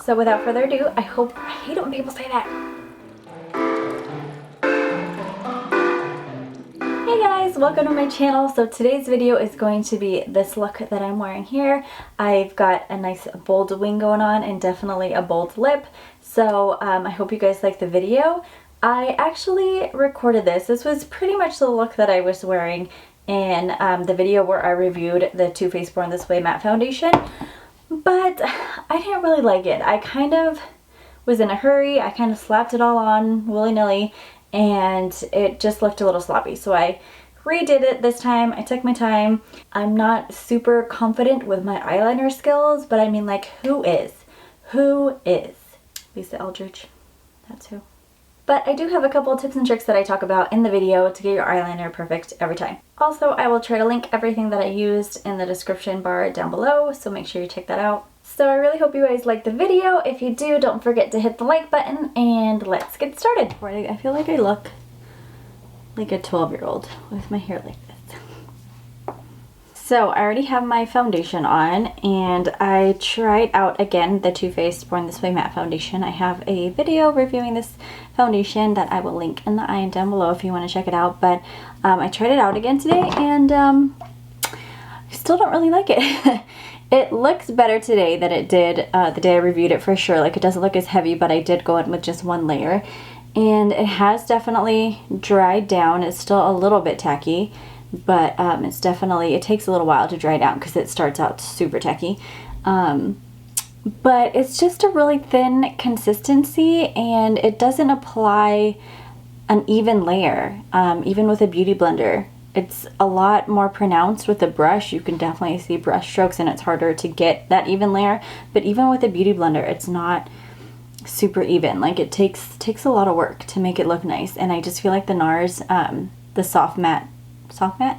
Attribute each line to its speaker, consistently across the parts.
Speaker 1: So without further ado, I hate it when people say that. Hey guys, welcome to my channel. So today's video is going to be this look that I'm wearing here. I've got a nice bold wing going on and definitely a bold lip. So I hope you guys like the video. I actually recorded this. This was pretty much the look that I was wearing in the video where I reviewed the Too Faced Born This Way matte foundation. But I didn't really like it. I kind of was in a hurry. I kind of slapped it all on willy-nilly and it just looked a little sloppy. So I redid it this time. I took my time. I'm not super confident with my eyeliner skills, but I mean, like, who is? Who is? Lisa Eldridge. That's who. But I do have a couple of tips and tricks that I talk about in the video to get your eyeliner perfect every time. Also, I will try to link everything that I used in the description bar down below, so make sure you check that out. So I really hope you guys like the video. If you do, don't forget to hit the like button and let's get started. I feel like I look like a 12-year-old with my hair like this. So I already have my foundation on and I tried out again the Too Faced Born This Way matte foundation. I have a video reviewing this foundation that I will link in the eye and down below if you want to check it out. But I tried it out again today and I still don't really like it. It looks better today than it did the day I reviewed it for sure. Like, it doesn't look as heavy, but I did go in with just one layer. And it has definitely dried down. It's still a little bit tacky, but it's definitely, it takes a little while to dry down because it starts out super tacky. But it's just a really thin consistency and it doesn't apply an even layer, even with a beauty blender. It's a lot more pronounced with a brush. You can definitely see brush strokes and it's harder to get that even layer. But even with a beauty blender, it's not super even. Like, it takes a lot of work to make it look nice. And I just feel like the NARS, the soft matte,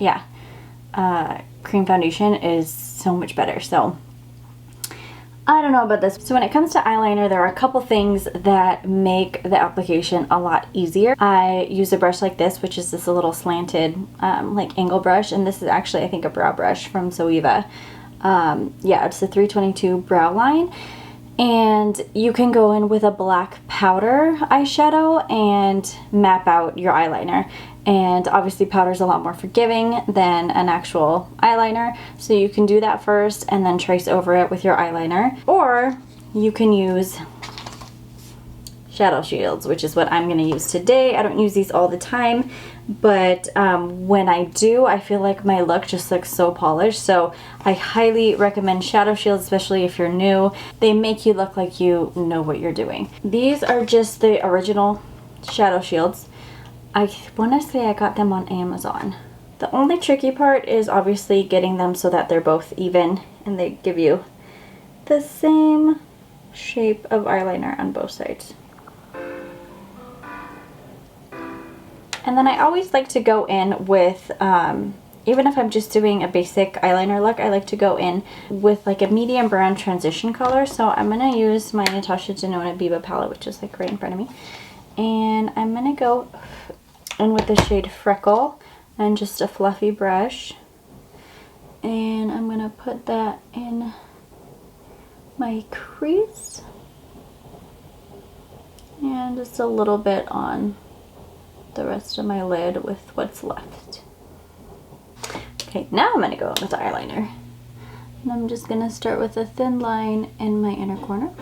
Speaker 1: yeah, cream foundation is so much better. So I don't know about this. So when it comes to eyeliner, there are a couple things that make the application a lot easier. I use a brush like this, which is this little slanted like angle brush, and this is actually, I think, a brow brush from Zoeva. Yeah, it's the 322 brow line. And you can go in with a black powder eyeshadow and map out your eyeliner. And obviously powder is a lot more forgiving than an actual eyeliner. So you can do that first and then trace over it with your eyeliner. Or you can use shadow shields, which is what I'm going to use today. I don't use these all the time, but when I do, I feel like my look just looks so polished. So I highly recommend shadow shields, especially if you're new. They make you look like you know what you're doing. These are just the original shadow shields. I want to say I got them on Amazon. The only tricky part is obviously getting them so that they're both even and they give you the same shape of eyeliner on both sides. And then I always like to go in with, even if I'm just doing a basic eyeliner look, I like to go in with like a medium brown transition color. So I'm going to use my Natasha Denona Biba palette, which is like right in front of me. And I'm going to go in with the shade Freckle and just a fluffy brush. And I'm going to put that in my crease. And just a little bit on the rest of my lid with what's left. Okay, now I'm going to go in with the eyeliner. And I'm just going to start with a thin line in my inner corner.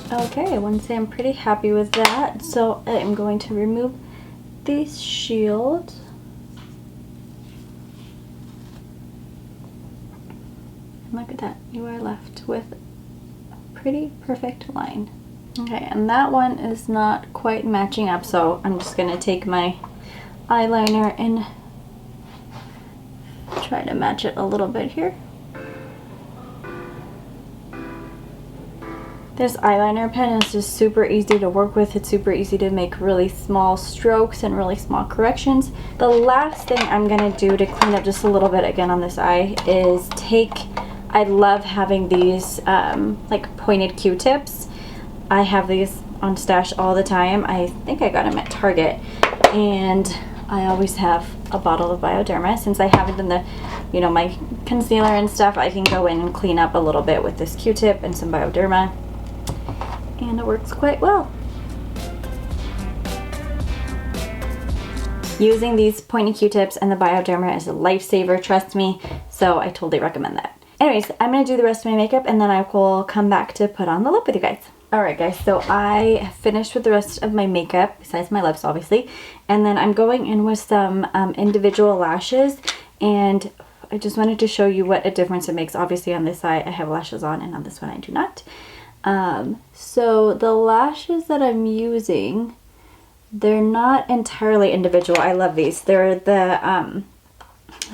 Speaker 1: Okay, I want to say I'm pretty happy with that. So I'm going to remove these shields. And look at that, you are left with a pretty perfect line. Okay, and that one is not quite matching up, so I'm just gonna take my eyeliner and try to match it a little bit here. This eyeliner pen is just super easy to work with. It's super easy to make really small strokes and really small corrections. The last thing I'm gonna do to clean up just a little bit again on this eye is I love having these like pointed Q-tips. I have these on stash all the time. I think I got them at Target, and I always have a bottle of Bioderma. Since I haven't done the, you know, my concealer and stuff, I can go in and clean up a little bit with this Q-tip and some Bioderma. And it works quite well. Using these pointy Q-tips and the Bioderma is a lifesaver, trust me, so I totally recommend that. Anyways, I'm going to do the rest of my makeup and then I will come back to put on the lip with you guys. Alright guys, so I finished with the rest of my makeup, besides my lips obviously, and then I'm going in with some individual lashes, and I just wanted to show you what a difference it makes. Obviously on this side I have lashes on and on this one I do not. So the lashes that I'm using, they're not entirely individual. I love these. They're the, I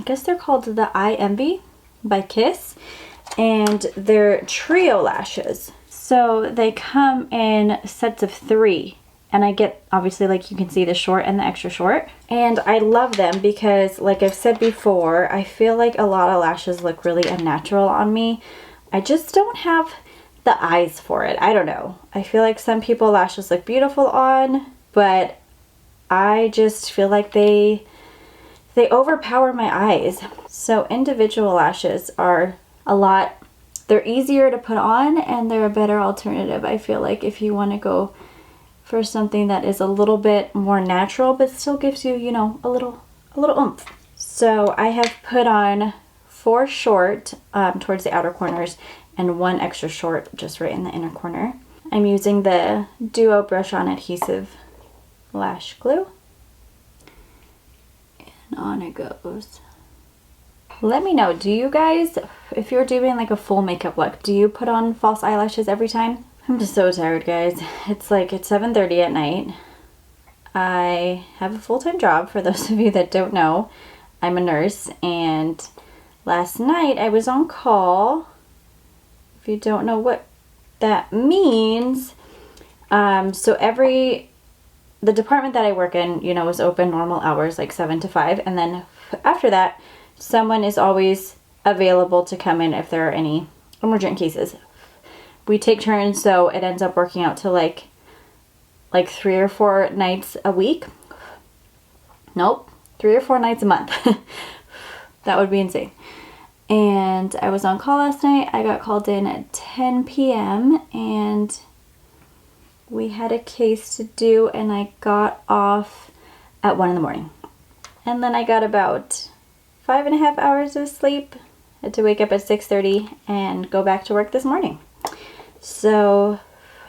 Speaker 1: guess they're called the Eye Envy by Kiss, and they're trio lashes. So they come in sets of 3, and I get, obviously, like you can see, the short and the extra short. And I love them because, like I've said before, I feel like a lot of lashes look really unnatural on me. I just don't have the eyes for it. I don't know. I feel like some people lashes look beautiful on, but I just feel like they overpower my eyes. So individual lashes are they're easier to put on, and they're a better alternative. I feel like if you want to go for something that is a little bit more natural but still gives you, you know, a little oomph. So I have put on 4 short towards the outer corners and 1 extra short just right in the inner corner. I'm using the Duo Brush On Adhesive Lash Glue. And on it goes. Let me know, do you guys, if you're doing like a full makeup look, do you put on false eyelashes every time? I'm just so tired, guys. It's 7:30 at night. I have a full-time job, for those of you that don't know. I'm a nurse, and last night I was on call. If you don't know what that means, so the department that I work in, you know, is open normal hours, like 7 to 5, and then after that, someone is always available to come in if there are any emergent cases. We take turns, so it ends up working out to like 3 or 4 nights a week. Nope, 3 or 4 nights a month. That would be insane. And I was on call last night. I got called in at 10 p.m. and we had a case to do, and I got off at 1 in the morning. And then I got about 5.5 hours of sleep. I had to wake up at 6:30 and go back to work this morning. So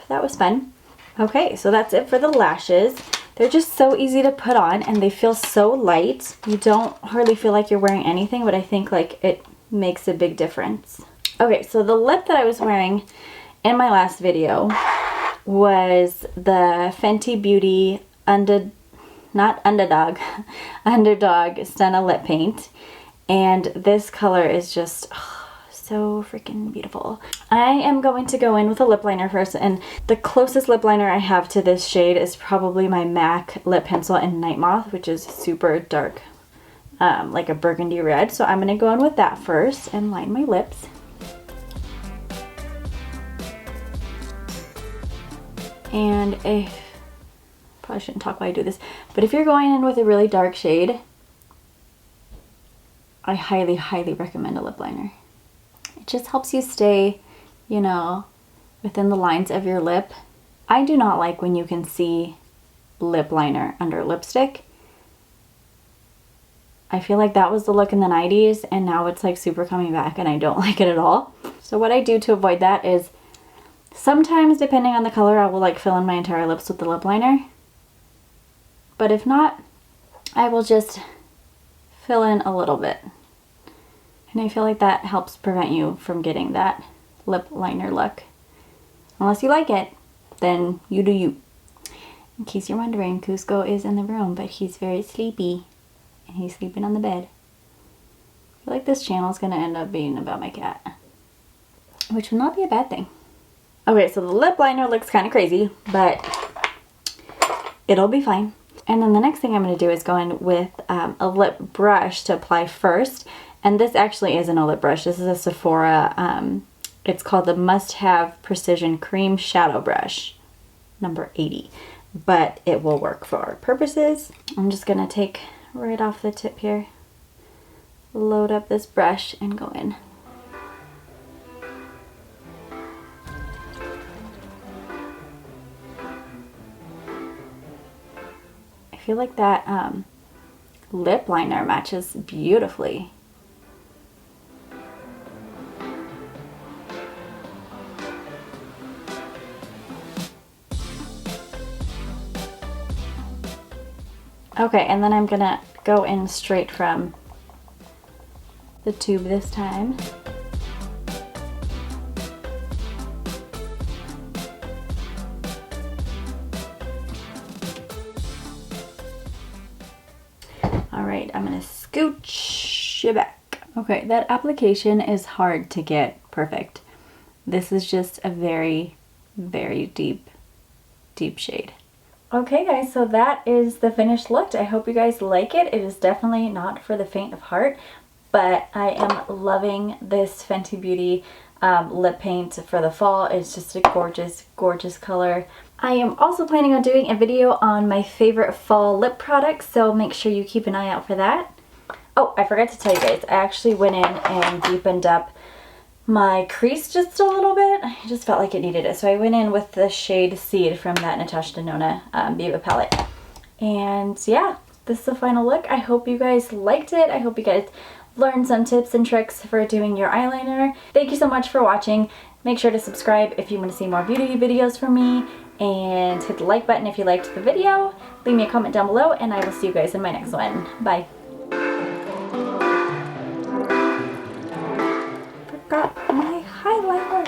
Speaker 1: that was fun. Okay, so that's it for the lashes. They're just so easy to put on, and they feel so light. You don't hardly feel like you're wearing anything, but I think like it makes a big difference. Okay, so the lip that I was wearing in my last video was the Fenty Beauty Underdawg Stunna lip paint, and this color is just so freaking beautiful. I am going to go in with a lip liner first, and the closest lip liner I have to this shade is probably my MAC lip pencil in Nightmoth, which is super dark, like a burgundy red. So I'm gonna go in with that first and line my lips. And probably shouldn't talk while I do this, but if you're going in with a really dark shade, I highly, highly recommend a lip liner. It just helps you stay, you know, within the lines of your lip. I do not like when you can see lip liner under lipstick. I feel like that was the look in the 90s, and now it's like super coming back, and I don't like it at all. So what I do to avoid that is sometimes, depending on the color, I will like fill in my entire lips with the lip liner. But if not, I will just fill in a little bit. And I feel like that helps prevent you from getting that lip liner look. Unless you like it, then you do you. In case you're wondering, Cusco is in the room, but he's very sleepy. And he's sleeping on the bed. I feel like this channel is going to end up being about my cat. Which would not be a bad thing. Okay, so the lip liner looks kind of crazy, but it'll be fine. And then the next thing I'm going to do is go in with a lip brush to apply first. And this actually isn't a lip brush. This is a Sephora. It's called the Must Have Precision Cream Shadow Brush, number 80. But it will work for our purposes. I'm just going to take right off the tip here, load up this brush, and go in. I feel like that lip liner matches beautifully. Okay, and then I'm gonna go in straight from the tube this time. Alright, I'm gonna scooch it back. Okay, that application is hard to get perfect. This is just a very, very deep shade. Okay guys, so that is the finished look. I hope you guys like it. It is definitely not for the faint of heart, but I am loving this Fenty Beauty lip paint for the fall. It's just a gorgeous, gorgeous color. I am also planning on doing a video on my favorite fall lip products, so make sure you keep an eye out for that. Oh, I forgot to tell you guys, I actually went in and deepened up my crease just a little bit. I just felt like it needed it. So I went in with the shade Seed from that Natasha Denona Biba palette. And yeah, this is the final look. I hope you guys liked it. I hope you guys learned some tips and tricks for doing your eyeliner. Thank you so much for watching. Make sure to subscribe if you want to see more beauty videos from me. And hit the like button if you liked the video. Leave me a comment down below and I will see you guys in my next one. Bye. Got my highlighter.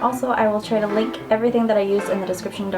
Speaker 1: Also, I will try to link everything that I used in the description